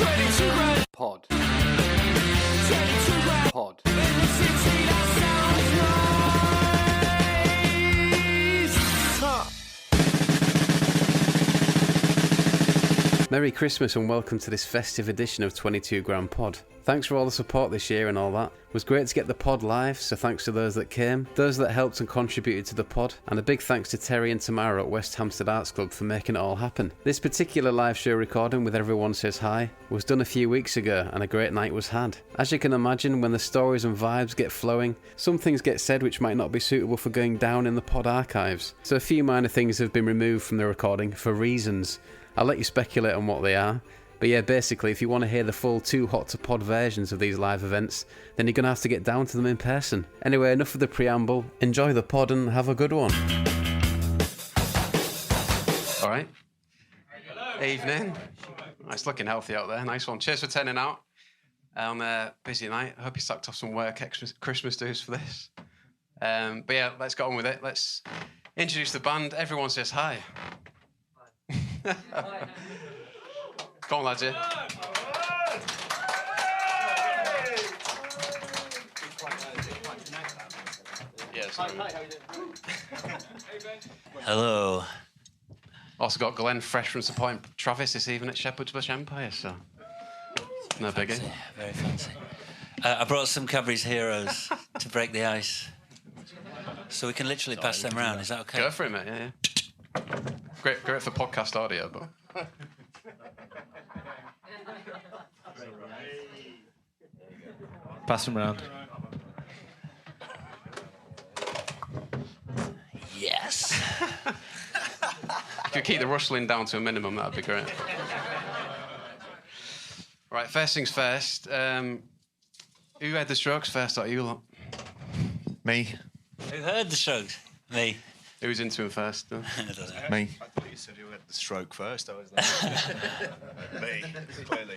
Pod. Pod. Merry Christmas and welcome to this festive edition of 22 Grand Pod. Thanks for all the support this year and all that. It was great to get the pod live, so thanks to those that came, those that helped and contributed to the pod, and a big thanks to Terry and Tamara at West Hampstead Arts Club for making it all happen. This particular live show recording with Everyone Says Hi was done a few weeks ago and a great night was had. As you can imagine, when the stories and vibes get flowing, some things get said which might not be suitable for going down in the pod archives, so a few minor things have been removed from the recording for reasons. I'll let you speculate on what they are. But yeah, basically, if you want to hear the full Too Hot to Pod versions of these live events, then you're going to have to get down to them in person. Anyway, enough of the preamble. Enjoy the pod and have a good one. Alright. Evening. It's looking healthy out there. Nice one. Cheers for turning out on a busy night. I hope you stacked off some work, extra Christmas dues for this. But yeah, let's get on with it. Let's introduce the band. Everyone says hi. Come on, lads, yeah. Hello. Also got Glenn fresh from supporting Travis this evening at Shepherd's Bush Empire, so no biggie. Fancy, very fancy. I brought some Cadbury's Heroes to break the ice, so we can literally pass them around. Is that okay? Go for it, mate. Yeah. Great for podcast audio, but. Pass them round. Yes. If you keep the rustling down to a minimum, that'd be great. Right, first things first. Who had the Strokes first, or you lot? Me. Who heard the Strokes? Me. Who was into him first? No? Me. I thought you said who had the stroke first. I was like, me, clearly.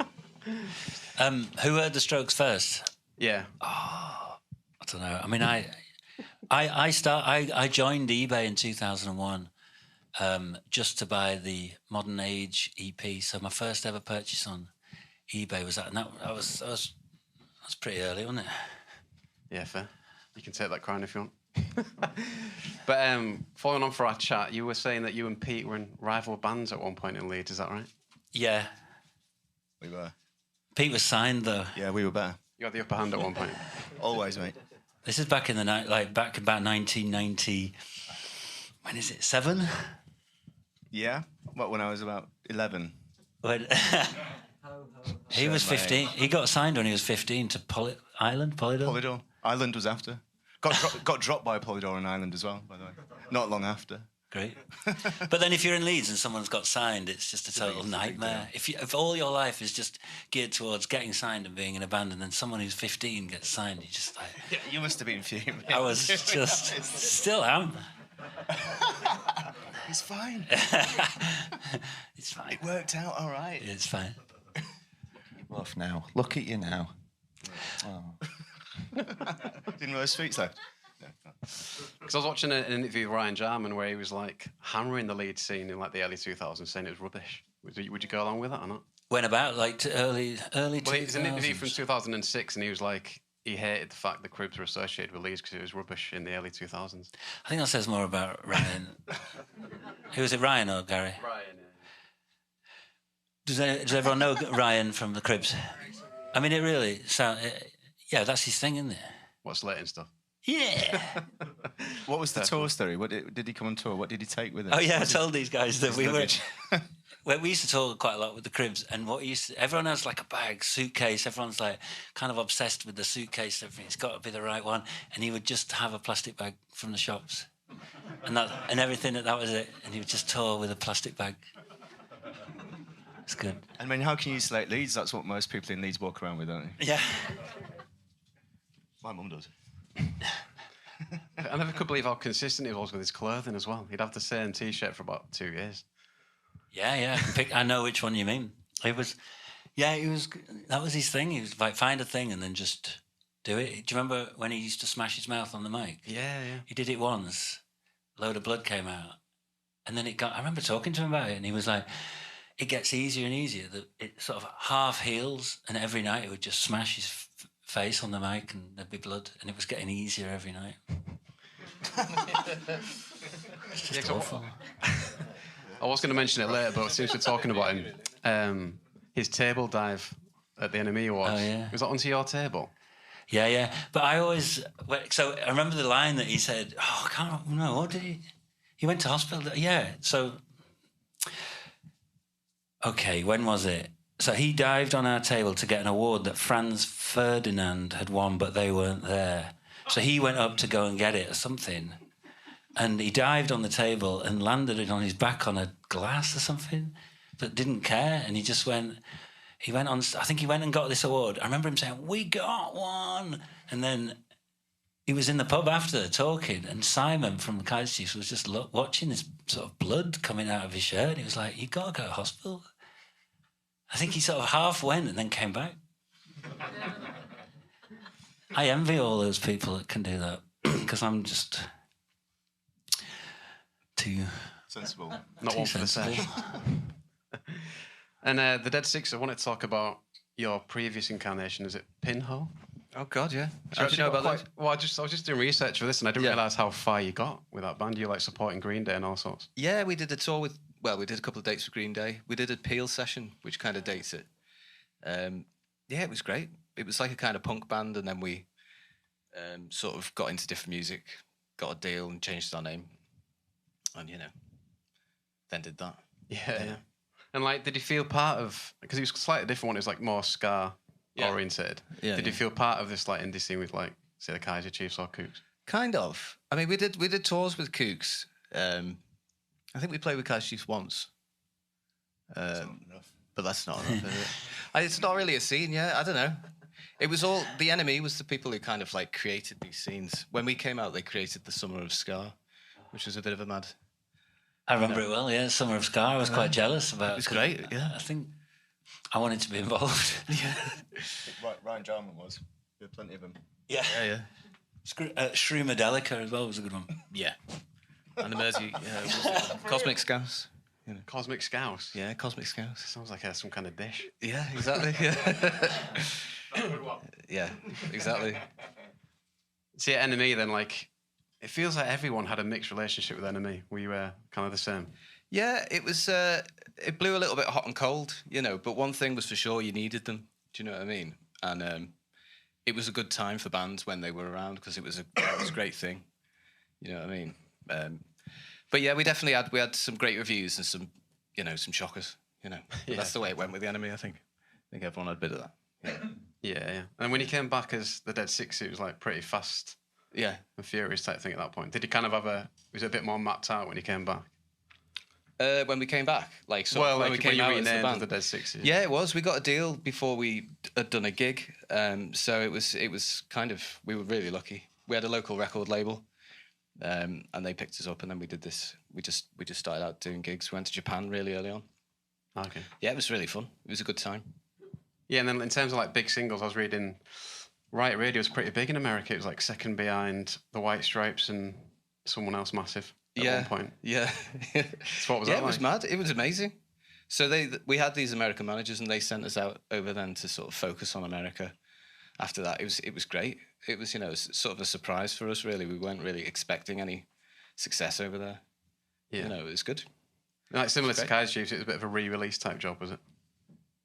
Who heard the Strokes first? Yeah. Oh, I don't know. I mean, I joined eBay in 2001 just to buy the Modern Age EP. So my first ever purchase on eBay was that, and that was pretty early, wasn't it? Yeah, fair. You can take that crown if you want. But following on for our chat, you were saying that you and Pete were in rival bands at one point in Leeds, is that right? Yeah. We were. Pete was signed though. Yeah, we were better. You had the upper hand at one point. Always, mate. This is back in the night, like back about 1990. When is it? 7? Yeah. What? When I was about 11. When he was 15. He got signed when he was 15 to Polydor. Polydor. Island was after. Got dropped by Polydor and Island as well, by the way. Not long after. Great. But then if you're in Leeds and someone's got signed, it's just a total nightmare. If all your life is just geared towards getting signed and being in a band, and then someone who's 15 gets signed, you just like... Yeah, you must have been fuming. I was just... Still am. It's fine. It's fine. It worked out all right. It's fine. You're off now. Look at you now. Oh. Didn't know sweets left. Because I was watching an interview with Ryan Jarman where he was like hammering the Leeds scene in like the early 2000s, saying it was rubbish. Would you go along with that or not? When about like to early 2000s? Well, it was an interview from 2006, and he was like, he hated the fact the Cribs were associated with Leeds because it was rubbish in the early 2000s. I think that says more about Ryan. Who was it, Ryan or Gary? Ryan. Yeah. Does everyone know Ryan from the Cribs? I mean, it really sounds. Yeah, that's his thing, isn't it? What's late and stuff? Yeah. What was the tour story? What did he come on tour? What did he take with him? Oh yeah, I told these guys that we luggage? we used to tour quite a lot with the Cribs, and everyone has like a bag, suitcase. Everyone's like kind of obsessed with the suitcase. Everything, it's got to be the right one. And he would just have a plastic bag from the shops, and everything. That was it. And he would just tour with a plastic bag. It's good. I mean, how can you select Leeds? That's what most people in Leeds walk around with, don't they? Yeah. My mum does. I never could believe how consistent he was with his clothing as well. He'd have the same T-shirt for about 2 years. Yeah. I know which one you mean. That was his thing. He was like, find a thing and then just do it. Do you remember when he used to smash his mouth on the mic? Yeah. He did it once. A load of blood came out. And then I remember talking to him about it, and he was like, it gets easier and easier. It sort of half heals, and every night it would just smash his face on the mic and there'd be blood, and it was getting easier every night. It's just awful. I was going to mention it later, but since we're talking about him, his table dive at the NME Awards, was that onto your table? Yeah. But I always... So I remember the line that he said, I can't remember, what did he... He went to hospital. Yeah, so... Okay, when was it? So he dived on our table to get an award that Franz Ferdinand had won, but they weren't there. So he went up to go and get it or something. And he dived on the table and landed it on his back on a glass or something, but didn't care. And he just went... He went on... I think he went and got this award. I remember him saying, "We got one!" And then he was in the pub after talking, and Simon from the Kaiser Chiefs was just watching this sort of blood coming out of his shirt. And he was like, "You got to go to hospital." I think he sort of half went and then came back. I envy all those people that can do that, because I'm just too sensible. Not one for the session. And the Dead Six, I want to talk about your previous incarnation. Is it Pinhole? Oh God, yeah. How do you know about that? Well, I was just doing research for this, and I didn't realise how far you got with that band. You like supporting Green Day and all sorts. Yeah, we did a tour with. Well, we did a couple of dates with Green Day. We did a Peel session, which kind of dates it. Yeah, it was great. It was like a kind of punk band, and then we sort of got into different music, got a deal, and changed our name, and then did that. Yeah. And like, did you feel part of? Because it was slightly different one. It was like more ska oriented. Yeah. Did you feel part of this like indie scene with like, say, the Kaiser Chiefs or Kooks? Kind of. I mean, we did tours with Kooks. I think we played with Kaiser Chiefs once. That's not enough. But that's not enough, is it? It's not really a scene, yeah. I don't know. It was all... The NME was the people who kind of, like, created these scenes. When we came out, they created the Summer of Ska, which was a bit of a mad... I remember it well, yeah. Summer of Ska. I was quite jealous about it. It was great, yeah. I think I wanted to be involved. Yeah. Ryan Jarman was. There were plenty of them. Yeah. Shroomedelica as well was a good one. Yeah. And the Mersey... Cosmic Scouse. Cosmic Scouse? Yeah, Cosmic Scouse. Sounds like some kind of dish. Yeah, exactly. Yeah, exactly. See, at NME then, like, it feels like everyone had a mixed relationship with NME. Were you kind of the same? Yeah, it was... it blew a little bit hot and cold, but one thing was for sure, you needed them. Do you know what I mean? And it was a good time for bands when they were around, because it was a great thing. You know what I mean? But yeah, we definitely had some great reviews and some, some shockers. But that's the way it went with the NME. I think everyone had a bit of that. Yeah. And when you came back as the Dead Six, it was like pretty fast, and furious type thing at that point. Did you kind of was it a bit more mapped out when you came back? When we came back, when we came out as the band, the Dead Six. Yeah, it was. We got a deal before we had done a gig, so it was kind of, we were really lucky. We had a local record label. And they picked us up, and then we did this. We just started out doing gigs. We went to Japan really early on. Okay. Yeah, it was really fun. It was a good time. Yeah, and then in terms of like big singles, I was reading Riot Radio was pretty big in America. It was like second behind the White Stripes and someone else massive at one point. Yeah. So what was that like? It was mad. It was amazing. So we had these American managers, and they sent us out over then to sort of focus on America. After that, it was great. It was, sort of a surprise for us, really. We weren't really expecting any success over there. Yeah. It was good. Like similar to Kaiser Chiefs, it was a bit of a re-release type job, was it?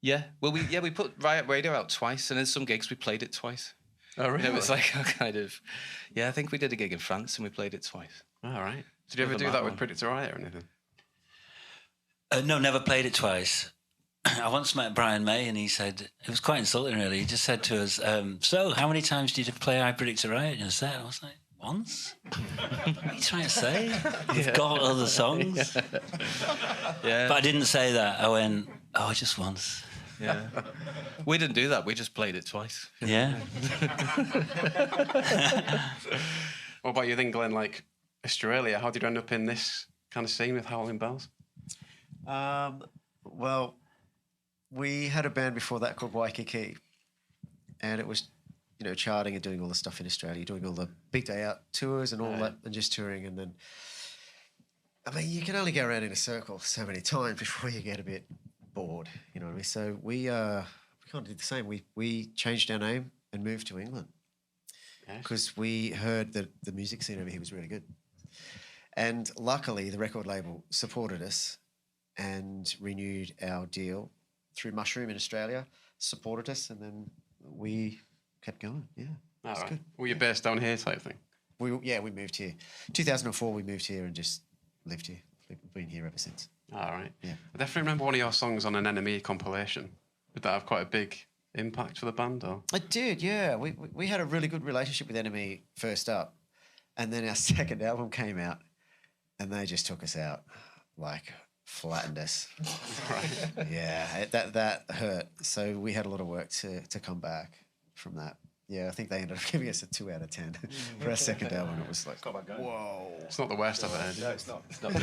Yeah. Well, we put Riot Radio out twice, and in some gigs we played it twice. Oh, really? It was like a kind of... Yeah, I think we did a gig in France, and we played it twice. All right. Did you ever do that with Predator Riot or anything? No, never played it twice. I once met Brian May, and he said, it was quite insulting, really. He just said to us, so how many times did you play I Predict a Riot in a set? I was like, once? What are you trying to say? We've got other songs. Yeah. But I didn't say that. I went, just once. Yeah. We didn't do that. We just played it twice. Yeah. What about you then, Glenn? Like, Australia, how did you end up in this kind of scene with Howling Bells? Well, we had a band before that called Waikiki, and it was, charting and doing all the stuff in Australia, doing all the big day out tours and all that, and just touring. And then, I mean, you can only go around in a circle so many times before you get a bit bored. You know what I mean? So we kind of did the same. We changed our name and moved to England because we heard that the music scene over here was really good. And luckily, the record label supported us and renewed our deal through Mushroom in Australia, supported us, and then we kept going. Yeah, All right. good. Were you based down here type thing? We moved here. 2004, we moved here and just lived here. We've been here ever since. All right. Yeah. I definitely remember one of your songs on an NME compilation. Did that have quite a big impact for the band? Or? It did, yeah. We had a really good relationship with NME first up, and then our second album came out, and they just took us out, like flattened us. Right. Yeah, that hurt. So we had a lot of work to come back from that. Yeah, I think they ended up giving us a 2 out of 10 for our second album. It was like, whoa. It's not the worst I've heard. No, it's not. It's not good.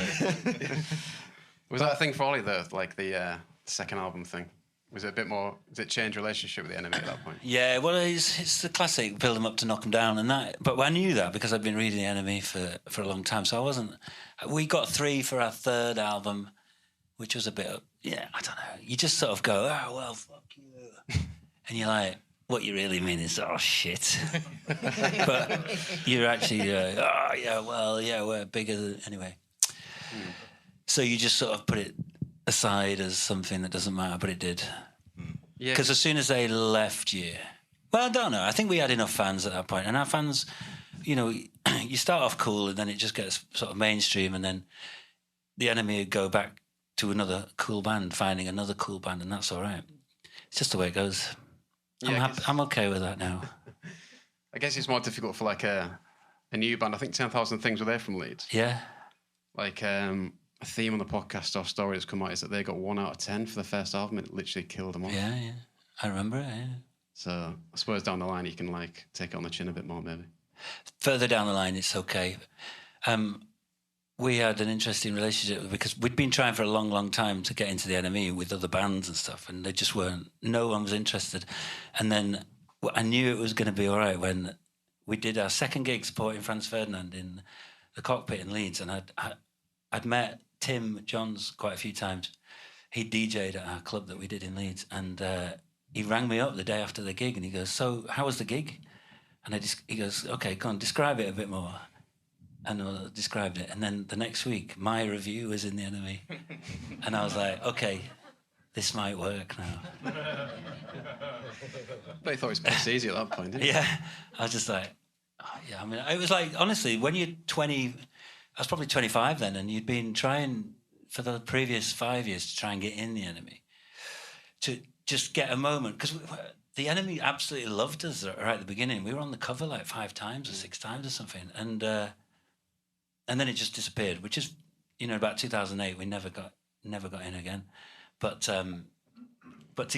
Was that a thing for Ollie, though? Like the second album thing? Was it a bit more... Did it change relationship with the enemy at that point? Yeah, well, it's the classic build them up to knock them down and that. But I knew that because I'd been reading the enemy for a long time. So I wasn't... We got 3 for our third album, which was a bit of... Yeah, I don't know. You just sort of go, oh, well, fuck you. And you're like... What you really mean is, oh, shit. But you're actually, oh, yeah, well, yeah, we're bigger than... Anyway. So you just sort of put it aside as something that doesn't matter, but it did. Yeah. Because as soon as they left you... Well, I don't know. I think we had enough fans at that point. And our fans, you know, you start off cool and then it just gets sort of mainstream and then the enemy would go back to another cool band, finding another cool band, and that's all right. It's just the way it goes. Yeah, I'm okay with that now. I guess it's more difficult for like a new band. I think 10,000 Things were there from Leeds. Yeah. Like a theme on the podcast or story that's come out is that they got 1 out of 10 for the first album and it literally killed them off. Yeah, yeah. I remember it, yeah. So I suppose down the line you can like take it on the chin a bit more maybe. Further down the line, it's okay. We had an interesting relationship because we'd been trying for a long, long time to get into the NME with other bands and stuff, and they just weren't. No one was interested. And then I knew it was going to be all right when we did our second gig supporting Franz Ferdinand in the Cockpit in Leeds, and I'd met Tim Johns quite a few times. He DJ'd at our club that we did in Leeds, and he rang me up the day after the gig, and he goes, "So, how was the gig?" And he goes, "Okay, go on, describe it a bit more." And I described it. And then the next week, my review was in the enemy. And I was like, okay, this might work now. But I thought it was pretty easy at that point, didn't you? Yeah. I was just like, oh, yeah. I mean, it was like, honestly, when you're 20, I was probably 25 then, and you'd been trying for the previous 5 years to try and get in the enemy, to just get a moment. Because the enemy absolutely loved us right at the beginning. We were on the cover like 5 times or 6 times or something. And then it just disappeared, which is, you know, about 2008, we never got in again. But to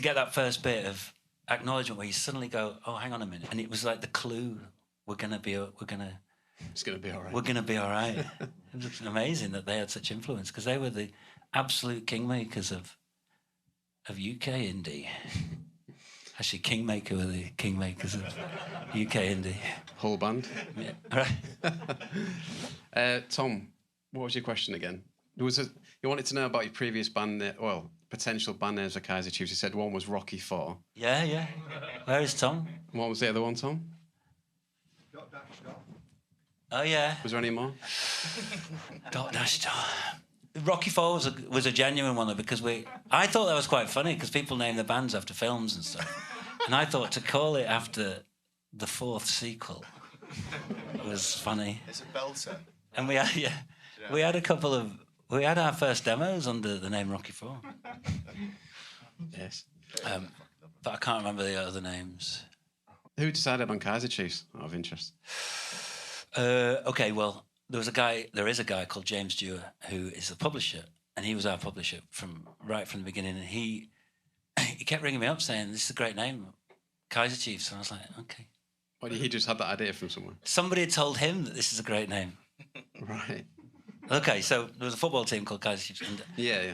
get that first bit of acknowledgement where you suddenly go, oh, hang on a minute, and it was like the clue, it's going to be all right. We're going to be all right. It was amazing that they had such influence because they were the absolute kingmakers of UK indie. Actually, Kingmaker were the kingmakers of UK indie. Whole band. Yeah, right. Tom, what was your question again? You wanted to know about your previous band, potential band names for Kaiser Chiefs. You said one was Rocky 4. Yeah, yeah. Where is Tom? What was the other one, Tom? Oh, yeah. Was there any more? Dot dash dot. Rocky 4 was a genuine one, though, because I thought that was quite funny, because people name their bands after films and stuff. And I thought to call it after the 4th sequel was funny. It's a belter. And we had our first demos under the name Rocky 4. Yes. But I can't remember the other names. Who decided on Kaiser Chiefs, out of interest? Okay, well, there is a guy called James Dewar who is the publisher, and he was our publisher right from the beginning. And he kept ringing me up saying, "This is a great name, Kaiser Chiefs." And I was like, "Okay." Well, he just had that idea from somewhere. Somebody had told him that this is a great name. Right. Okay, so there was a football team called Kaiser Chiefs, and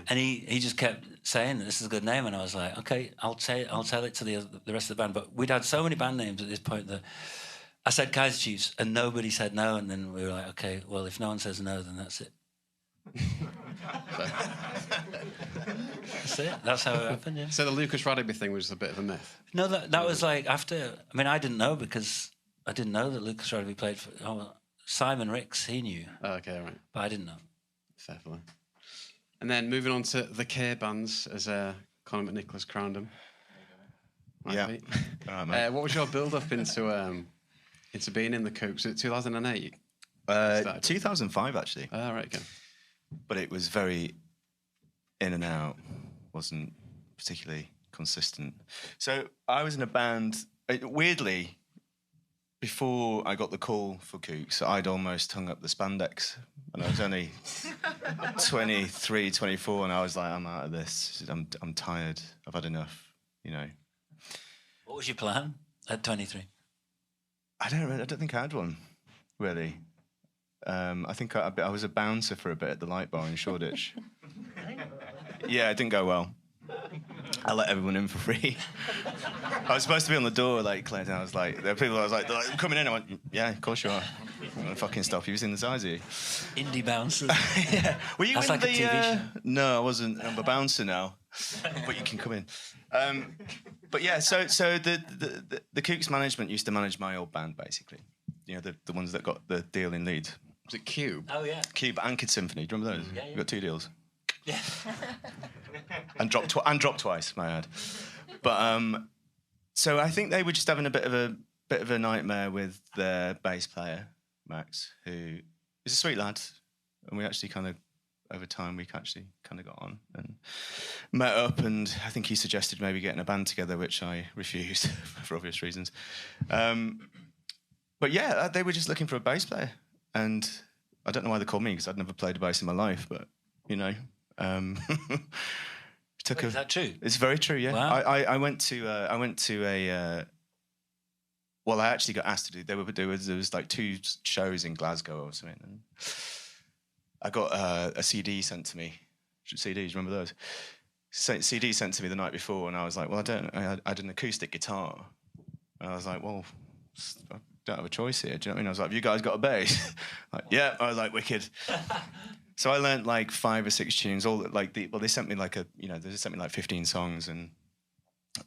and he just kept saying that this is a good name, and I was like, "Okay, I'll tell it to the rest of the band." But we'd had so many band names at this point that I said Kaiser Chiefs, and nobody said no, and then we were like, "Okay, well, if no one says no, then that's it." So, That's it. That's how it happened. Yeah. so the Lucas Radeby thing was a bit of a myth. No, that was like after. I mean, I didn't know because I didn't know that Lucas Radeby played for. Simon Ricks, he knew, Oh, okay, right. but I didn't know. Fair play. And then moving on to the K bands, as Conor McNicholas crowned them. Right, Yeah. Pete? All right, mate. What was your build-up into being in the Kooks? Was it 2008? 2005, actually. Oh, right, okay. But it was very in and out, wasn't particularly consistent. So I was in a band, weirdly, before I got the call for Kooks, I'd almost hung up the spandex. And I was only 23, 24, and I was like, I'm out of this. I'm tired. I've had enough, you know. What was your plan at 23? I don't think I had one, really. I think I was a bouncer for a bit at the Light Bar in Shoreditch. Yeah, it didn't go well. I let everyone in for free. I was supposed to be on the door, like, Claire, and I was like, there were people I was like, coming in. I went, yeah, of course you are. I'm going to fucking stop you. You've seen the size of you. Indie bouncers. Yeah. Were you That's in like a the... TV show. No, I wasn't. I'm a bouncer now. But you can come in. But yeah, so the Kooks management used to manage my old band, basically. You know, the ones that got the deal in Leeds. Was it Cube? Oh yeah. Cube and Kid Symphony. Do you remember those? Yeah, yeah. You got 2 deals. Yeah. And dropped twice, may I add. But so I think they were just having a bit of a nightmare with their bass player, Max, who is a sweet lad, and we actually kind of over time we actually kind of got on and met up, and I think he suggested maybe getting a band together, which I refused for obvious reasons. But yeah, they were just looking for a bass player, and I don't know why they called me because I'd never played a bass in my life, but you know. Is that true? It's very true. Yeah, Wow. I went to a. Well, I actually got asked to do. There was like 2 shows in Glasgow or something, and I got a CD sent to me. CDs, remember those? CD sent to me the night before, and I was like, well, I had an acoustic guitar, and I was like, well, I don't have a choice here. Do you know what I mean? I was like, have you guys got a bass? Like, yeah. I was like, wicked. So I learnt like 5 or 6 tunes. All like they sent me like they sent me like 15 songs, and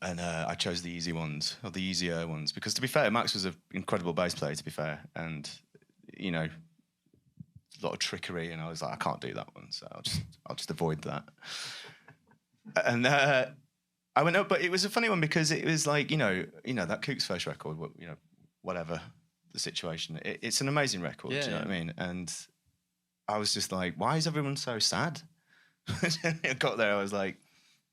I chose the easy ones or the easier ones because, to be fair, Max was an incredible bass player. To be fair, and you know, a lot of trickery, and I was like, I can't do that one, so I'll just avoid that. And I went up, but it was a funny one because it was like you know that Kooks first record, you know, whatever the situation, it's an amazing record. Yeah, do you know what I mean? And I was just like, why is everyone so sad? I got there, I was like,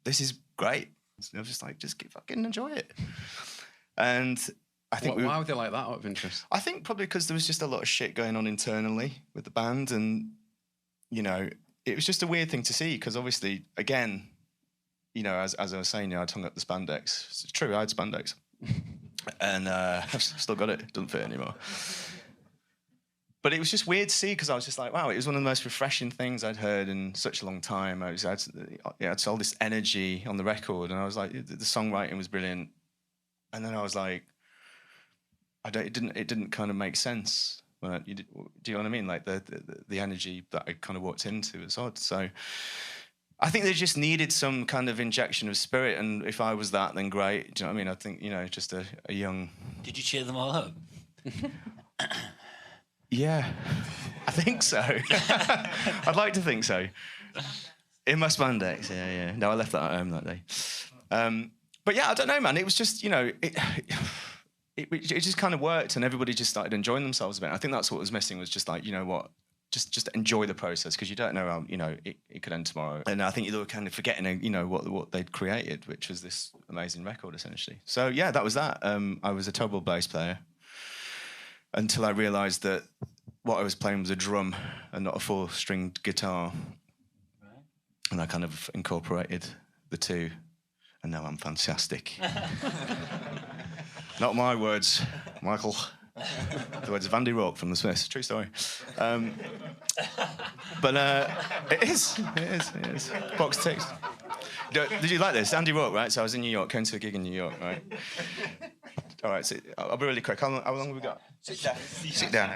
this is great. I was just like, just fucking enjoy it. And I think why would they like that out of interest? I think probably because there was just a lot of shit going on internally with the band, and you know, it was just a weird thing to see because obviously, again, you know, as I was saying, you know, I'd hung up the spandex. It's true, I had spandex, and I've still got it. It doesn't fit anymore. But it was just weird to see because I was just like, wow, it was one of the most refreshing things I'd heard in such a long time. I had all this energy on the record, and I was like, the songwriting was brilliant. And then I was like, it didn't kind of make sense. Do you know what I mean? Like the energy that I kind of walked into was odd. So I think they just needed some kind of injection of spirit, and if I was that, then great. Do you know what I mean? I think, you know, just a young. Did you cheer them all up? Yeah, I think so. I'd like to think so. In my spandex, yeah. No, I left that at home that day. But yeah, I don't know, man. It was just, you know, it just kind of worked, and everybody just started enjoying themselves a bit. I think that's what was missing, was just like, you know what, just enjoy the process, because you don't know how, you know, it could end tomorrow. And I think you were kind of forgetting, you know, what they'd created, which was this amazing record, essentially. So yeah, that was that. I was a terrible bass player until I realised that what I was playing was a drum and not a 4-stringed guitar. Right. And I kind of incorporated the two, and now I'm fantastic. Not my words, Michael. The words of Andy Rourke from The Smiths. True story. But it is. Box ticks. Did you like this? Andy Rourke, right? So I was in New York, came to a gig in New York, right? All right, so I'll be really quick. How long have we got? Sit down.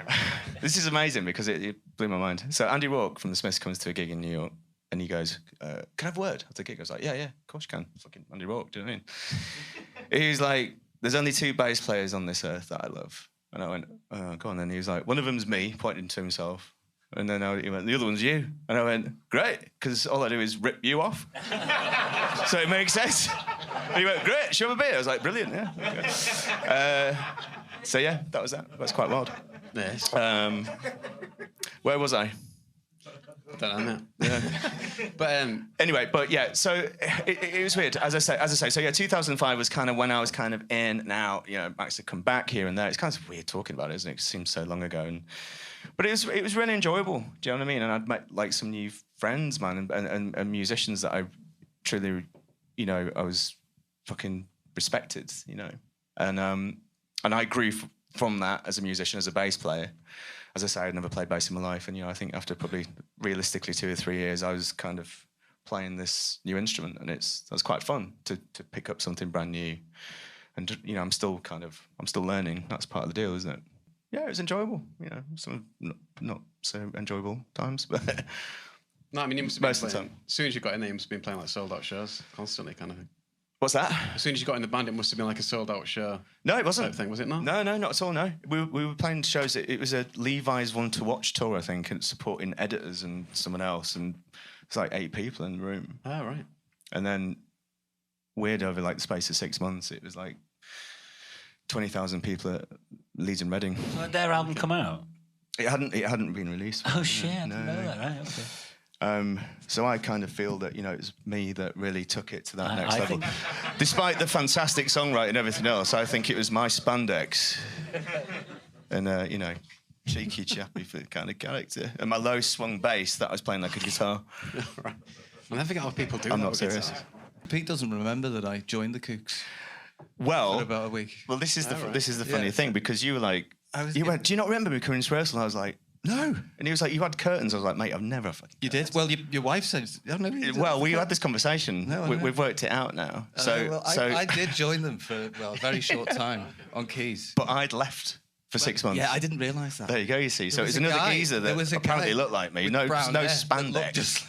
This is amazing because it blew my mind. So Andy Rourke from The Smiths comes to a gig in New York, And he goes, "Can I have a word?" I think he goes like, "Yeah, of course you can." Fucking Andy Rourke, do you know what I mean? He's like, "There's only 2 bass players on this earth that I love." And I went, "Go on then." He was like, "One of them's me," pointing to himself. And then he went, "The other one's you." And I went, "Great, because all I do is rip you off." So it makes sense. And he went, "Great, show me a beer." I was like, "Brilliant, yeah." So yeah, that was that. That's quite wild. Yes. Where was I? Don't know. Yeah. But Anyway, but yeah, so it was weird. As I say, so yeah, 2005 was kind of when I was kind of in and out. You know, Max had come back here and there. It's kind of weird talking about it, isn't it? It seems so long ago, but it was really enjoyable. Do you know what I mean? And I'd met like some new friends, man, and musicians that I truly, you know, I was fucking respected, you know, and I grew from that as a musician, as a bass player. As I say, I'd never played bass in my life, and you know, I think after probably realistically 2 or 3 years, I was kind of playing this new instrument, and that's quite fun to pick up something brand new, and you know, I'm still learning. That's part of the deal, isn't it? Yeah, it was enjoyable. You know, some not so enjoyable times, but no, I mean, you must have been most of the playing, time. as soon as you got in there, you must have been playing like sold out shows constantly, kind of thing. What's that? As soon as you got in the band, it must have been like a sold out show. No, it wasn't. Type thing, was it not? No, not at all. No, we were playing shows. It was a Levi's One to Watch tour, I think, and supporting editors and someone else, and it's like 8 people in the room. Oh, right. And then, weird, over like the space of 6 months, it was like 20,000 people at Leeds and Reading. So had their album come out? It hadn't been released. Oh shit! I didn't know that. Right? Okay. So I kind of feel that, you know, it's me that really took it to that next I level. think- Despite the fantastic songwriting and everything else, I think it was my spandex and, you know, cheeky, chappy kind of character. And my low swung bass that I was playing like a guitar. Right. I never forget how people do I'm that not with serious. guitars. Pete doesn't remember that I joined the Kooks Well, for about a week. well, this is the right. this is the funny Yeah. thing, because you were like, you went, "Do you not remember me coming to rehearsal?" And I was like, "No." And he was like, "You had curtains." I was like, "Mate, I've never fucking." You did? Well, your wife said... Oh, no, you didn't. Well, we had this conversation. No, I know. We've worked it out now. I did join them for a very short time on keys. But I'd left for 6 months. Yeah, I didn't realise that. There you go. You see, so There it was was a another guy- geezer there that was a apparently guy looked like me. with No brown hair that spandex. looked just-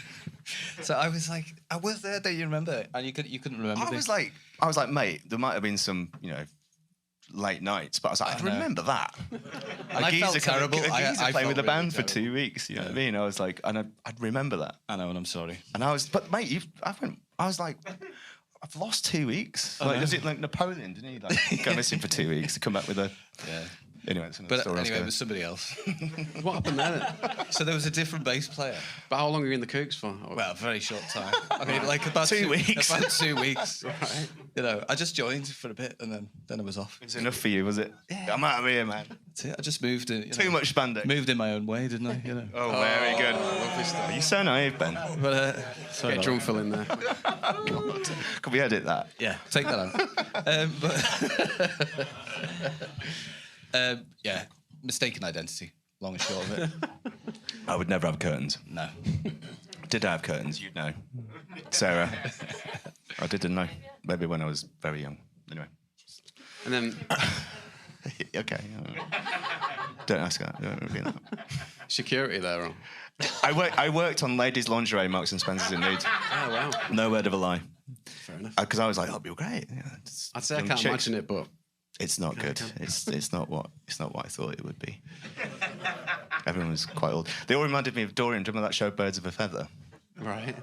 So I was like, I was there. Do you remember? And you couldn't remember. I was like, mate, there might have been some, you know, late nights, but I was like, I know. remember that. And I felt terrible. A geezer I playing felt with the really band for terrible. 2 weeks. You know what I mean? I was like, and I'd remember that. I know, and I'm sorry. And I was, but mate, I was like, I've lost 2 weeks. Like, was it like Napoleon? Didn't he like go missing for 2 weeks to come back with a? Yeah. Anyway, it's another But story. anyway, it was somebody else. What happened there then? So there was a different bass player. But how long were you in the Kooks for? Well, a very short time. I mean, like about 2 weeks. About 2 weeks. Right. You know, I just joined for a bit and then I was off. It was enough for you, was it? Yeah. I'm out of here, man. That's it. I just moved in. Too much spandex. Moved in my own way, didn't I? You know. Oh, very good. Lovely stuff. You're so naive, Ben. But sorry Get about drum fill in there. Could we edit that? that. Yeah, take that out. Yeah, mistaken identity. Long and short of it. I would never have curtains. No. Did I have curtains? You'd know. Sarah. I didn't know. Maybe when I was very young. Anyway. And then Okay. Don't ask that. Don't reveal that. security there on. I worked on ladies' lingerie, Marks and Spencer's in Leeds. Oh, wow. No word of a lie. Fair enough. Because I was like, that'll be great. Yeah, I'd say I can't imagine it, but It's not good. It's not what I thought it would be. Everyone was quite old. They all reminded me of Dorian. Do you remember that show, Birds of a Feather? right.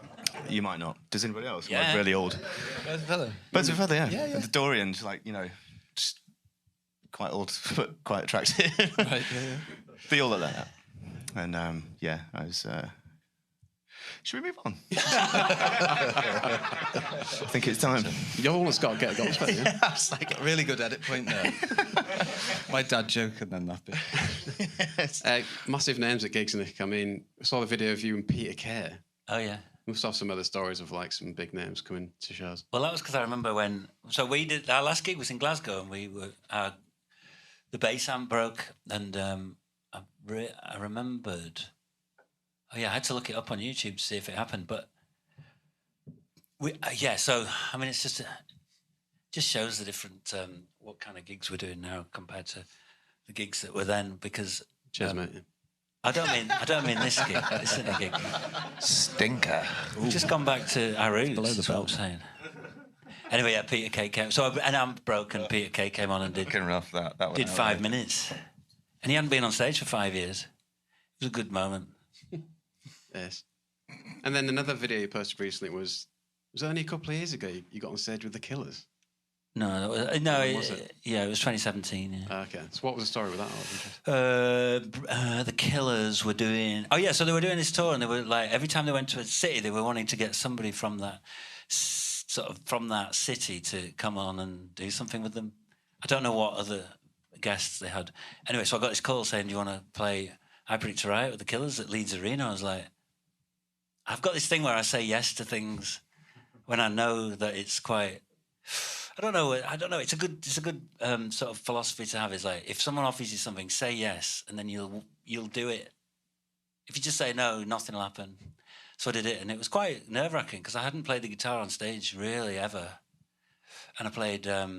You might not. Does anybody else? Yeah. Like really old. Where's the fella? Birds of a Feather, yeah. Yeah, yeah. And the Dorian's like, you know, just quite old but quite attractive. Right, yeah. They all look like that. And yeah, I was. Should we move on? I think it's time. You almost got to get a goal spot, yeah? That's like Really good edit point there. My dad joke and then that bit. Massive names at gigs, Nick. I mean, I saw the video of you and Peter Kay. Oh yeah. We must have some other stories of like some big names coming to shows. Well, that was because I remember when. So we did our last gig was in Glasgow, and we were the bass amp broke, and I remembered. Oh yeah, I had to look it up on YouTube to see if it happened, but we yeah. So I mean, it's just shows the different what kind of gigs we're doing now compared to the gigs that were then. Because Cheers, mate. I don't mean this gig. This isn't a gig. Stinker. We've just gone back to our roots. Below the That's what I'm belt. saying. Anyway, yeah, Peter Kay came. So and I'm broken. Peter Kay came on and did Fucking rough that. That was did 5 minutes, and he hadn't been on stage for 5 years. It was a good moment. Yes. And then another video you posted recently was it only a couple of years ago you got on stage with the Killers? No, When was it? yeah, it was 2017. Yeah. Okay. So what was the story with that? I was interested. The Killers were doing. Oh yeah, so they were doing this tour, and they were like every time they went to a city, they were wanting to get somebody from that sort of from that city to come on and do something with them. I don't know what other guests they had. Anyway, so I got this call saying, "Do you want to play I Predict a Riot with the Killers at Leeds Arena?" I was like, I've got this thing where I say yes to things when I know that it's quite. I don't know. It's a good sort of philosophy to have. Is like if someone offers you something, say yes, and then you'll do it. If you just say no, nothing will happen. So I did it, and it was quite nerve-wracking because I hadn't played the guitar on stage really ever, and I played. I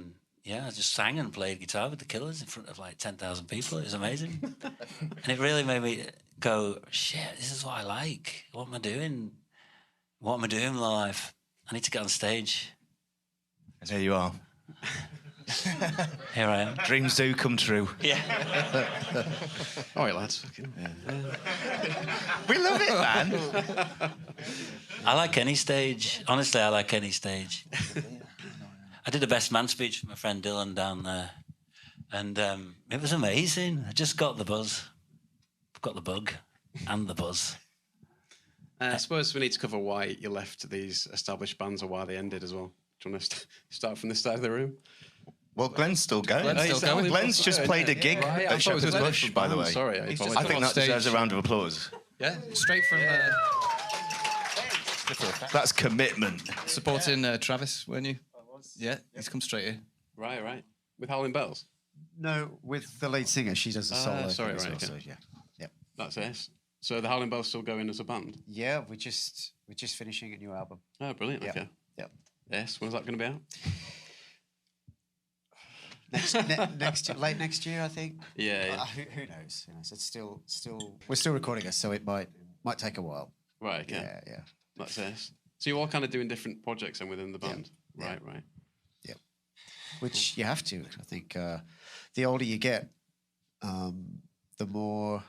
just sang and played guitar with the Killers in front of like 10,000 people. It was amazing, and it really made me go, "Shit, this is what I like. What am I doing? What am I doing with my life? I need to get on stage." And there you are. Here I am. Dreams do come true. Yeah. All right, lads. Fucking, We love it, man. I like any stage. Honestly, I like any stage. I did a best man speech with my friend Dylan down there, and it was amazing. I just got the buzz. Got the bug and the buzz. I suppose we need to cover why you left these established bands or why they ended as well. Do you want to start from this side of the room? Well, Glenn's still going. Glenn's still going. Glenn's just played a gig Right, I at thought it was Shepherd's a Bush, different by the band. way. Sorry, I He's just apologise. I come think off that deserves a stage. round of applause. Yeah, straight from That's commitment. supporting Travis, weren't you? Yeah, he's come straight here. Right. With Howling Bells? No, with the lead singer, she does a solo. sorry, thing as right, well, okay. so yeah. That's it. So the Howling Bells still going as a band? Yeah, we're just finishing a new album. Oh, brilliant. Yeah. Okay. Yeah. Yes. When's that going to be out? Next year, late next year, I think. Yeah. Who knows? You know, so it's still we're still recording it, so it might take a while. Right. Okay. Yeah. That's it. So you're all kind of doing different projects then within the band? Yeah. Right. Yeah. Which you have to. I think the older you get, the more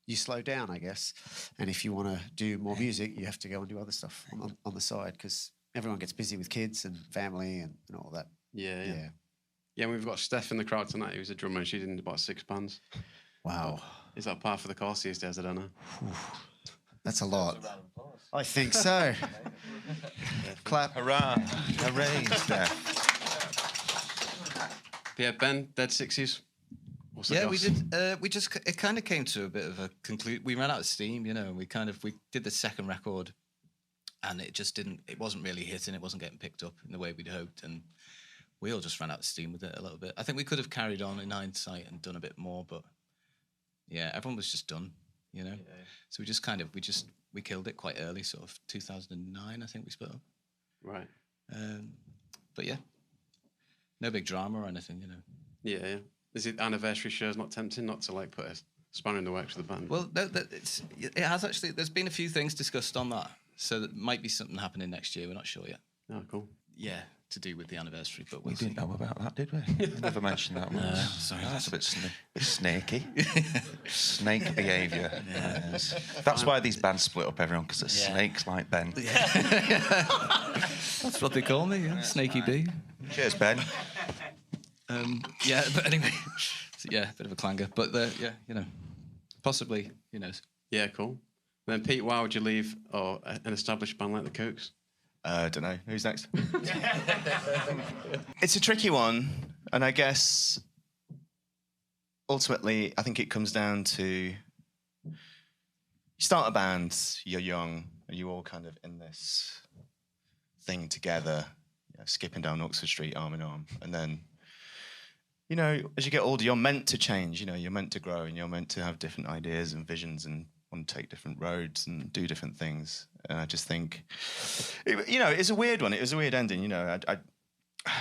you slow down, I guess. And if you want to do more music, you have to go and do other stuff on the side because everyone gets busy with kids and family and all that. Yeah. Yeah, and we've got Steph in the crowd tonight, who's a drummer, and she's in about 6 bands. Wow. Is that par for the course these days? I don't know. That's a lot. I think so. Clap. Hurrah. Hooray, Steph. But yeah, Ben, Dead Sixties. What's the Yeah, we goss? did. It kind of came to a bit of a conclusion. We ran out of steam, you know, and we did the second record, and it just didn't. It wasn't really hitting. It wasn't getting picked up in the way we'd hoped, and we all just ran out of steam with it a little bit. I think we could have carried on in hindsight and done a bit more, but yeah, everyone was just done, you know. Yeah. So we killed it quite early, sort of 2009. I think we split up. Right. But yeah, no big drama or anything, you know. Yeah. Is it anniversary shows not tempting not to like put a spanner in the works with the band? Well, no, it has actually. There's been a few things discussed on that, so there might be something happening next year. We're not sure yet. Oh, cool. Yeah, to do with the anniversary, but We we'll see. didn't know about that, did we? We never mentioned that one. Sorry, That's a bit snaky. Snake behaviour. Yes. That's why these bands split up, everyone, because there's snakes like Ben. That's what they call me, yeah. Snaky B. Cheers, Ben. Yeah, but anyway, so yeah, bit of a clanger, but yeah, you know, possibly, who knows? Yeah, cool. Then Pete, why would you leave an established band like the Kooks? Don't know. Who's next? It's a tricky one, and I guess ultimately, I think it comes down to you start a band, you're young, and you're all kind of in this thing together, skipping down Oxford Street arm in arm, and then, you know, as you get older, you're meant to change. You know, you're meant to grow, and you're meant to have different ideas and visions, and want to take different roads and do different things. And I just think, it's a weird one. It was a weird ending. You know, I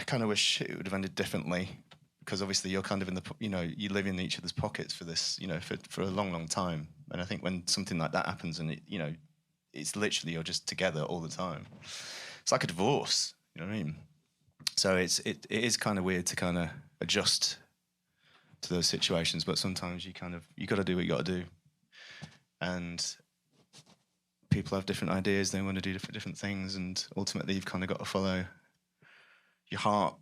kind of wish it would have ended differently because obviously you're kind of in the, you live in each other's pockets for this, for a long, long time. And I think when something like that happens, and it's literally you're just together all the time. It's like a divorce. You know what I mean? So it is kind of weird to kind of adjust to those situations, but sometimes you got to do what you got to do. And people have different ideas; they want to do different things, and ultimately, you've kind of got to follow your heart.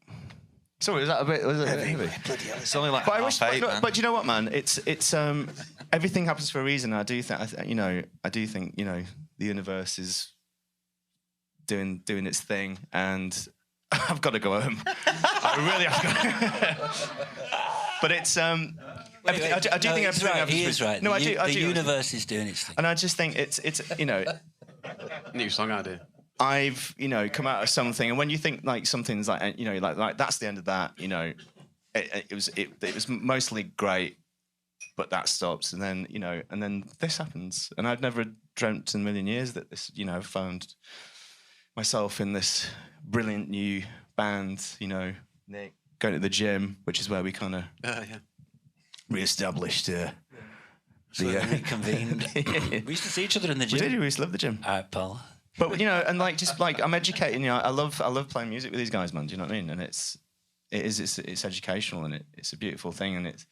Sorry, was that a bit heavy? Bloody hell, it's only like But half eight, man. But you know what, man? It's everything happens for a reason. I do think the universe is doing its thing, and I've got to go home. I really have to. But it's I do think everything happens. He is right. No, I do. The universe is doing its thing. And I just think it's New song idea. I've come out of something, and when you think like something's like like that's the end of that, it was mostly great, but that stops, and then this happens, and I'd never dreamt in a million years that this found myself in this brilliant new band, Nick going to the gym, which is where we kind of re-established. Reconvened. We used to see each other in the gym. We used to love the gym. All right, pal. But and I'm educating. I love playing music with these guys, man. Do you know what I mean? And it's educational, and it's a beautiful thing, and it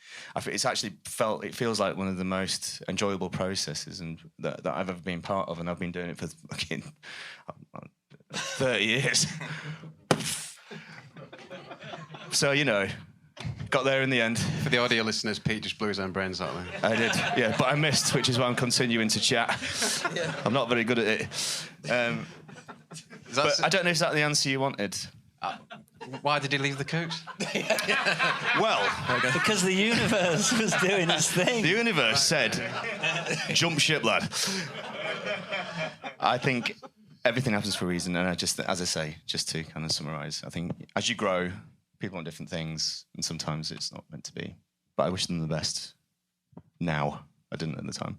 feels like one of the most enjoyable processes and that I've ever been part of, and I've been doing it for fucking 30 years. So got there in the end. For the audio listeners, Pete just blew his own brains out there. I did, yeah, but I missed, which is why I'm continuing to chat. I'm not very good at it. But I don't know if that's the answer you wanted. Why did he leave the Kooks? Well, Because the universe was doing its thing. the universe said, "Jump ship, lad." I think everything happens for a reason, and as I say, just to kind of summarise, I think as you grow, people want different things, and sometimes it's not meant to be. But I wish them the best now. I didn't at the time.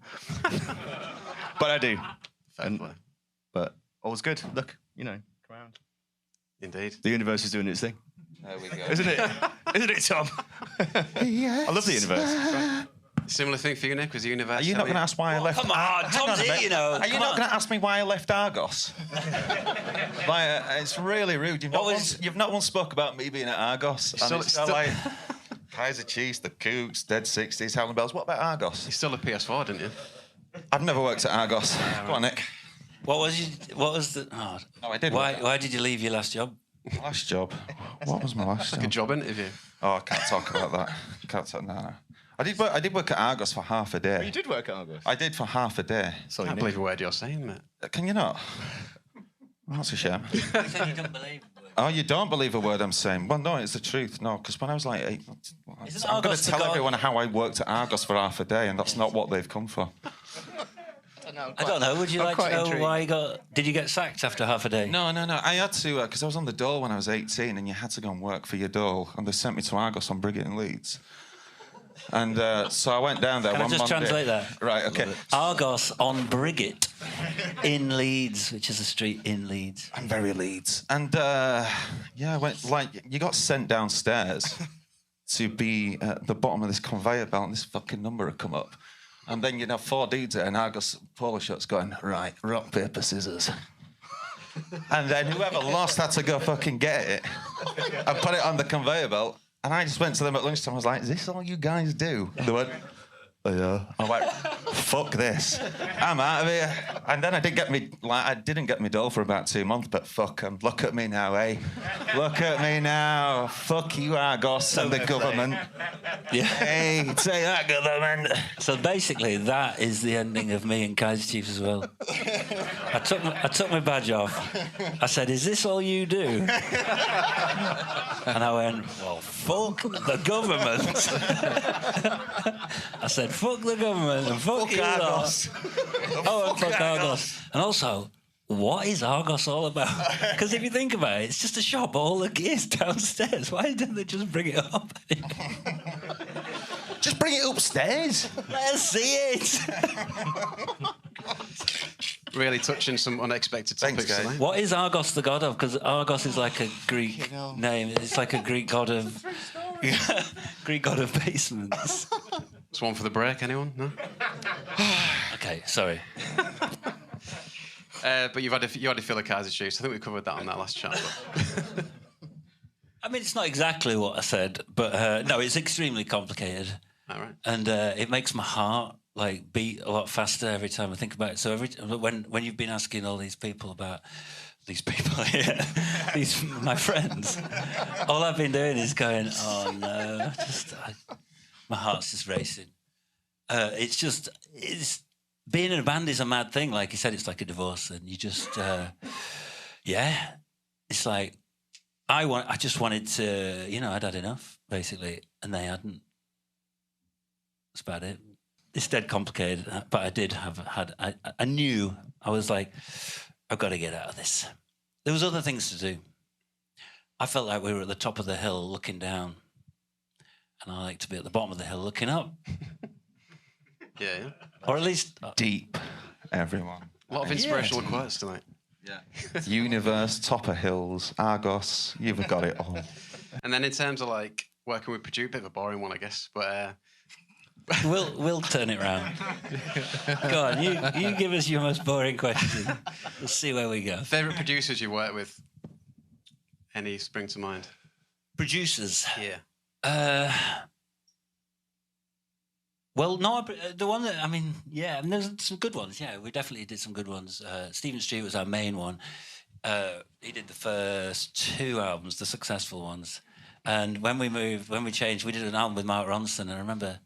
But I do. But all's good. Look, come around. Indeed. The universe is doing its thing. There we go. Isn't it? Isn't it, Tom? Yes. I love the universe. Similar thing for you, Nick, was the universe. Are you not going to ask why I left? Come on, Hang Tom's a here, minute. Are you not going to ask me why I left Argos? It's really rude. You've not once spoke about me being at Argos. It's like Kaiser Chiefs, the Kooks, Dead 60s, Howling Bells. What about Argos? You're still a PS4, didn't you? I've never worked at Argos. Go on, Nick. What was the? Oh, No, I did. why did you leave your last job? Last job. What was my last Like a job? job interview. Oh, I can't talk about that. No. I did work at Argos for half a day. You did work at Argos? I did for half a day. I can't believe a word you're saying, mate. Can you not? Well, that's a shame. You said you don't believe. Oh, you don't believe a word I'm saying? Well, no, it's the truth. No, because when I was like 8, I'm going to tell everyone how I worked at Argos for half a day, and that's not what they've come for. I don't know. Would you like to know intrigued. why you got? Did you get sacked after half a day? No. I had to, because I was on the dole when I was 18, and you had to go and work for your dole, and they sent me to Argos on Briggate in Leeds. And so I went down there Can I one just Monday. translate that? Right, okay. Argos on Briggate in Leeds, which is a street in Leeds. I'm very Leeds. And I went, you got sent downstairs to be at the bottom of this conveyor belt, and this fucking number had come up. And then you'd have 4 dudes there, and Argos polo shirts going, right, rock, paper, scissors. And then whoever lost had to go fucking get it and put it on the conveyor belt. And I just went to them at lunchtime. I was like, is this all you guys do? And they went, oh, yeah. I went, fuck this. I'm out of here. And then I didn't get me dole for about 2 months, but fuck 'em. Look at me now, eh? Look at me now. Fuck you, Argos and the government. Yeah. Hey, say that, government. So basically, that is the ending of me and Kaiser Chiefs as well. I took my badge off. I said, "Is this all you do?" And I went, "Well, fuck the government." I said, "Fuck the government and fuck you lot." Oh, and fuck Argos. And also, what is Argos all about? Because if you think about it, it's just a shop. All the gear's downstairs. Why didn't they just bring it up? Just bring it upstairs. Let's see it. Really touching some unexpected topics Thanks, guys. today. What is Argos the god of? Because Argos is like a Greek name. It's like a Greek god of Greek god of basements. It's one for the break, anyone? No? Okay, sorry. But you had a fill of Kaiser Chiefs. I think we covered that on that last chat. But... I mean, it's not exactly what I said, but no, it's extremely complicated. All right. And it makes my heart like beat a lot faster every time I think about it. So when you've been asking all these people about these people here, my friends, all I've been doing is going, oh no, my heart's just racing. It's being in a band is a mad thing. Like you said, it's like a divorce, and you just it's like I just wanted to, I'd had enough basically, and they hadn't. That's about it. It's dead complicated, but I did I knew, I was like, I've got to get out of this. There was other things to do. I felt like we were at the top of the hill looking down, and I like to be at the bottom of the hill looking up. Yeah. Or at least... Deep, everyone. A lot of inspirational quotes tonight. Yeah. Universe, top of hills, Argos, you've got it all. And then in terms of like working with producer, bit of a boring one, I guess, but... We'll turn it round. Go on, you give us your most boring question. We'll see where we go. Favourite producers you work with? Any spring to mind? Producers? Yeah. Well, no, the one that, and there's some good ones. Yeah, we definitely did some good ones. Stephen Stewart was our main one. He did the first 2 albums, the successful ones. And when we changed, we did an album with Mark Ronson, and I remember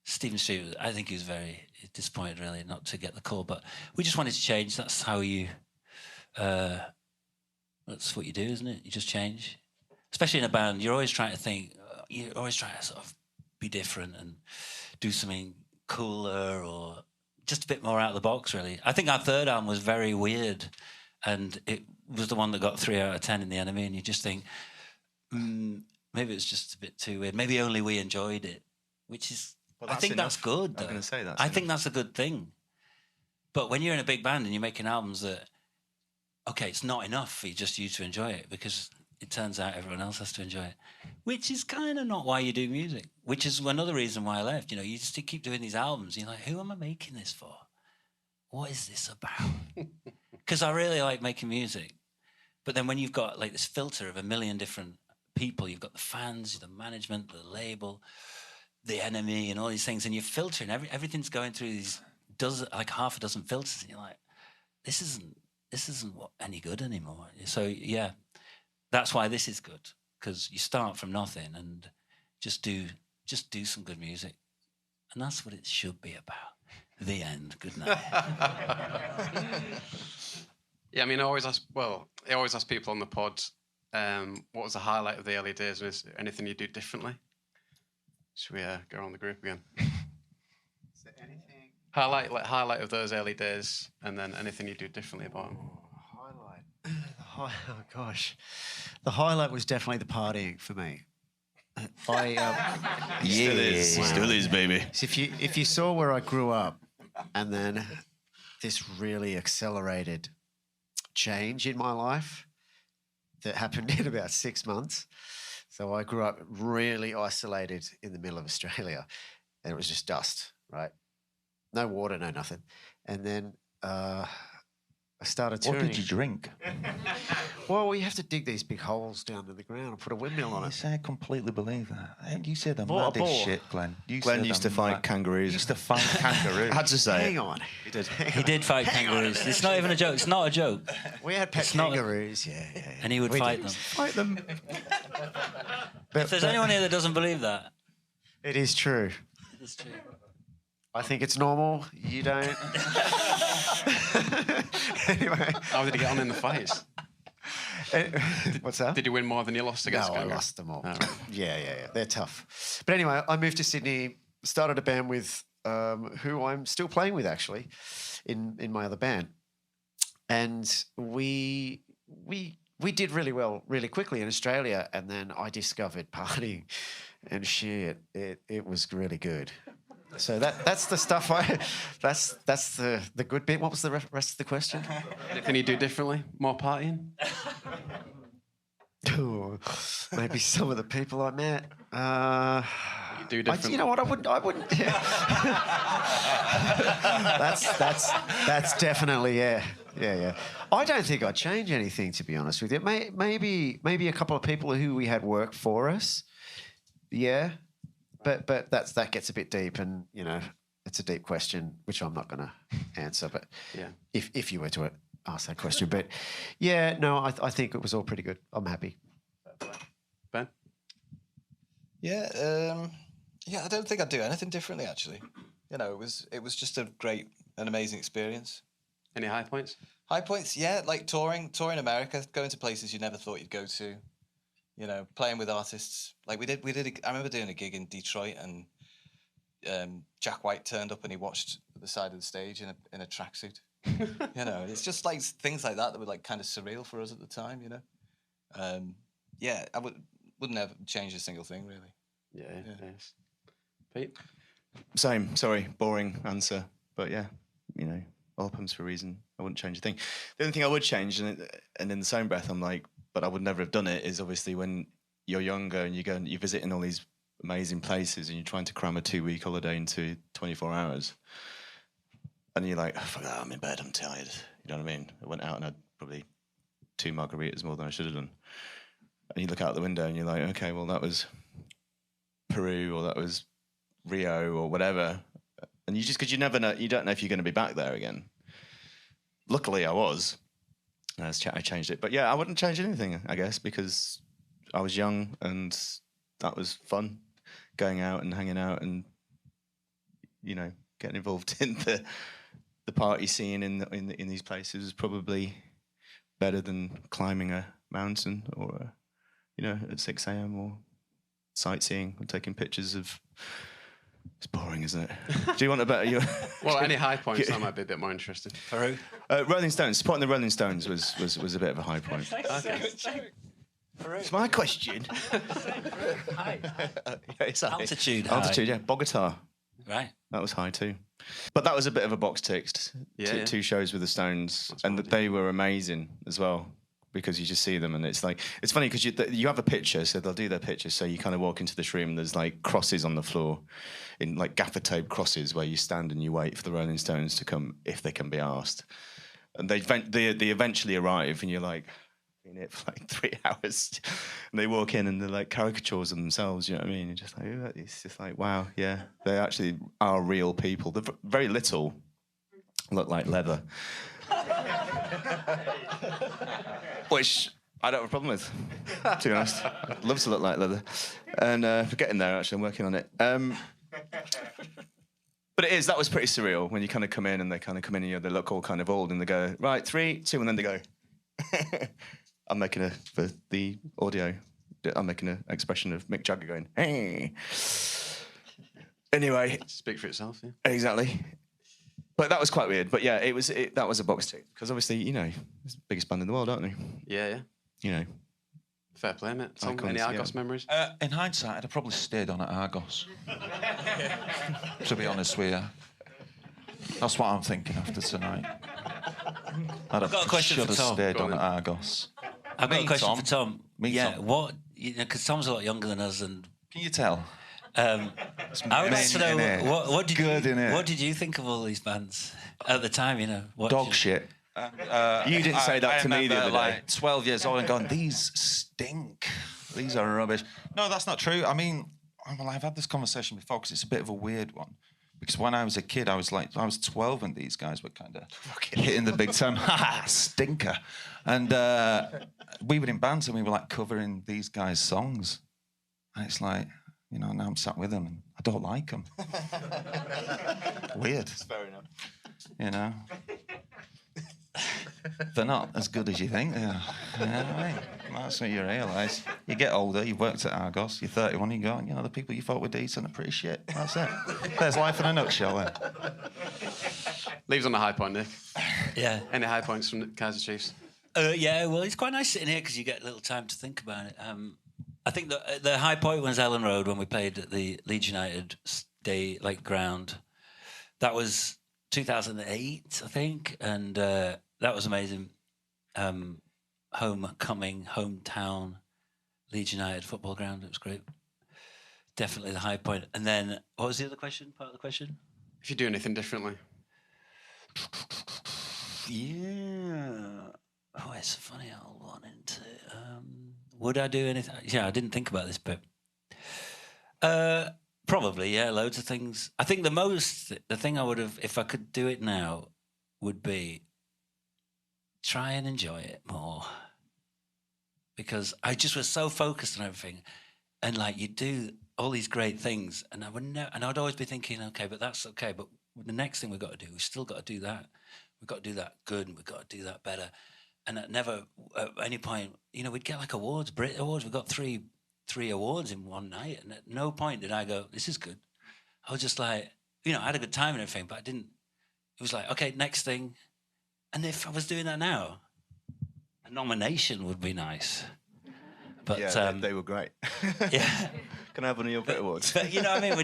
Stephen Stewart, I think he was very disappointed, really, not to get the call. But we just wanted to change. That's how you... that's what you do, isn't it? You just change. Especially in a band, you're always trying to think... You're always trying to sort of be different and do something cooler or just a bit more out of the box, really. I think our third album was very weird, and it was the one that got 3 out of 10 in the NME, and you just think, maybe it's just a bit too weird. Maybe only we enjoyed it, which is... Well, I think that's good. I'm going to say that. I think that's a good thing. But when you're in a big band and you're making albums that, okay, it's not enough for just you to enjoy it, because it turns out everyone else has to enjoy it, which is kind of not why you do music, which is another reason why I left. You just keep doing these albums. You're like, who am I making this for? What is this about? Because I really like making music. But then when you've got like this filter of a million different people, you've got the fans, the management, the label, the NME and all these things, and you're filtering, everything's going through these half a dozen filters, and you're like, this isn't any good anymore. So yeah, that's why this is good, because you start from nothing and just do some good music, and that's what it should be about. The end. Good night. Yeah, I always ask people on the pod, what was the highlight of the early days? Was there anything you do differently? Should we go around the group again? Is there anything? Highlight of those early days, and then anything you do differently about them. Highlight. Oh gosh, the highlight was definitely the partying for me. Still is, baby. So if you saw where I grew up, and then this really accelerated change in my life that happened in about 6 months. So I grew up really isolated in the middle of Australia, and it was just dust, right? No water, no nothing. And then I started touring. What did you drink? Well, you have to dig these big holes down in the ground and put a windmill on it. Yes, I completely believe that. You say the What a maddest bore. shit, Glenn. Glenn used to fight kangaroos. He used to fight kangaroos. I had to say Hang it. on. He did. He did fight kangaroos. It's not even a joke. It's not a joke. We had pet It's not- kangaroos, yeah. And he would We fight did. them. Fight them. If there's anyone here that doesn't believe that, It is true. it's true. I think it's normal. You don't. Anyway. How did you get on in the fights? What's that? Did you win more than you lost against No, I Kangaroo? lost them all. Oh, right. Yeah. They're tough. But anyway, I moved to Sydney, started a band with who I'm still playing with, actually, in my other band. And we did really well really quickly in Australia, and then I discovered partying and shit. It was really good. So that's the stuff that's the good bit. What was the rest of the question? Anything you do differently? More partying? Oh, maybe some of the people I met. do differently? You know what? I wouldn't. That's definitely yeah. I don't think I'd change anything, to be honest with you. Maybe a couple of people who we had work for us. Yeah, but that gets a bit deep, and you know, it's a deep question which I'm not going to answer. But Yeah. if you were to ask that question, but yeah, no, I think it was all pretty good. I'm happy. Ben? Yeah, I don't think I'd do anything differently. Actually, you know, it was just an amazing experience. Any high points? High points, yeah, like touring America, going to places you never thought you'd go to. You know, playing with artists like we did. I remember doing a gig in Detroit, and Jack White turned up and he watched at the side of the stage in a tracksuit. You know, it's just like things like that were like kind of surreal for us at the time. You know, yeah, I wouldn't have changed a single thing really. Yeah. Yes. Pete? Same. Sorry, boring answer. But yeah, you know, all happens for a reason. I wouldn't change a thing. The only thing I would change, and in the same breath, I'm like, but I would never have done it, is obviously when you're younger and you go and you're visiting all these amazing places and you're trying to cram a 2-week holiday into 24 hours. And you're like, oh, fuck that, I'm in bed, I'm tired. You know what I mean? I went out and had probably 2 margaritas more than I should have done. And you look out the window and you're like, okay, well, that was Peru or that was Rio or whatever. And you just, because you never know, you don't know if you're going to be back there again. Luckily, I was. I changed it. But yeah, I wouldn't change anything, I guess, because I was young and that was fun, going out and hanging out and, you know, getting involved in the party scene in these places is probably better than climbing a mountain or, you know, at 6 a.m. or sightseeing or taking pictures of... It's boring, isn't it? Do you want a better... Well, any high points, that might be a bit more interesting. Peru? Rolling Stones. Supporting the Rolling Stones was a bit of a high point. Okay. It's my question. High. Yeah, it's high. Altitude high. Altitude, yeah. Bogota. Right. That was high too. But that was a bit of a box ticked. Yeah. Two shows with the Stones. That's And what I they were amazing as well. Because you just see them and it's like... It's funny because you have a picture, so they'll do their picture. So you kind of walk into this room and there's like crosses on the floor, in like gaffer tape crosses where you stand and you wait for the Rolling Stones to come if they can be asked. And they eventually arrive and you're like... in it for like 3 hours, and they walk in and they're like caricatures of themselves. You know what I mean? You're just like, it's just like, wow, yeah, they actually are real people. They're very little look like leather, which I don't have a problem with. To be honest, I'd love to look like leather, and for getting there, actually, I'm working on it. But that was pretty surreal when you kind of come in and they kind of come in and they look all kind of old and they go, right, 3, 2, and then they go. I'm making for the audio, I'm making an expression of Mick Jagger going, hey. Anyway. Speak for itself, yeah. Exactly. But that was quite weird. But yeah, that was a box tick. Because obviously, you know, it's the biggest band in the world, aren't they? Yeah. You know. Fair play, mate. Tom, Icons, any Argos yeah. memories? In hindsight, I'd have probably stayed on at Argos. To be honest with you. That's what I'm thinking after tonight. I've got a question should for have Tom. stayed Go on on at Argos. I've got a question Tom? for Tom. Me, yeah, Tom. what, you know, because Tom's a lot younger than us, and Can you tell? I would like to know innit? what did Good, you innit? what did you think of all these bands at the time? You know, Dog shit. You didn't say that to me the remember, other day. like 12 years old and going, these stink. These are rubbish. No, that's not true. I mean, well, I've had this conversation before because it's a bit of a weird one. Because when I was a kid, I was 12 and these guys were kind of hitting the big time. Ha, stinker. And we were in bands and we were like covering these guys' songs. And it's like, you know, now I'm sat with them and I don't like them. Weird. Fair enough. You know? They're not as good as you think they are. You know what I mean? That's what you realise. You get older, you've worked at Argos, you're 31, you go, you know, the people you thought were decent are pretty shit. That's it. There's life in a nutshell then. Leaves on a high point, Nick. Yeah. Any high points from the Kaiser Chiefs? Yeah, well, it's quite nice sitting here because you get a little time to think about it. I think the high point was Ellen Road when we played at the Leeds United ground. That was 2008, I think, and that was amazing. Hometown Leeds United football ground. It was great. definitely the high point. And then what was the other question? Part of the question? If you do anything differently. Yeah. Oh, it's a funny old one, isn't it? Would I do anything? Yeah, I didn't think about this, but probably, yeah, loads of things. I think the thing I would have, if I could do it now, would be try and enjoy it more. Because I just was so focused on everything, and like you do all these great things, and I'd always be thinking, okay, but that's okay, but the next thing we've got to do, we've still got to do that. We've got to do that good, and we've got to do that better. And at any point, we'd get like awards, Brit Awards. We got three awards in one night, and at no point did I go, this is good. I was just like, I had a good time and everything, but I didn't. It was like, okay, next thing. And if I was doing that now, a nomination would be nice. But yeah, they were great. Yeah. Can I have one of your Brit Awards? But you know what I mean? I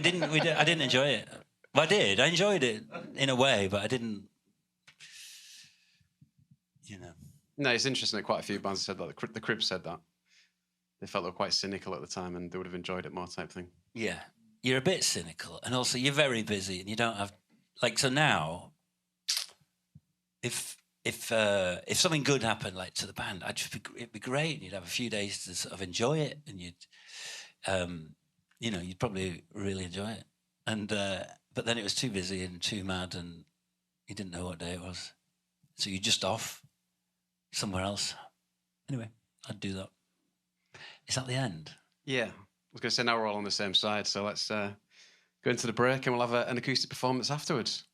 didn't enjoy it. Well, I did. I enjoyed it in a way, but I didn't. No, it's interesting that quite a few bands said that. The Cribs said that. They felt they were quite cynical at the time and they would have enjoyed it more type thing. Yeah. You're a bit cynical. And also you're very busy and you don't have... so now, if something good happened, to the band, it'd be great. And you'd have a few days to sort of enjoy it and you'd probably really enjoy it. And but then it was too busy and too mad and you didn't know what day it was. So you're just off somewhere else. Anyway, I'd do that. Is that the end? Yeah. I was going to say now we're all on the same side, so let's go into the break and we'll have an acoustic performance afterwards.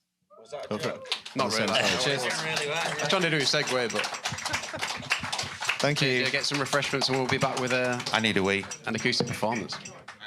Was that Go for it. Not really. Cheers. I was trying to do a segue, but... Thank you. Get some refreshments and we'll be back with I need a wee. An acoustic performance.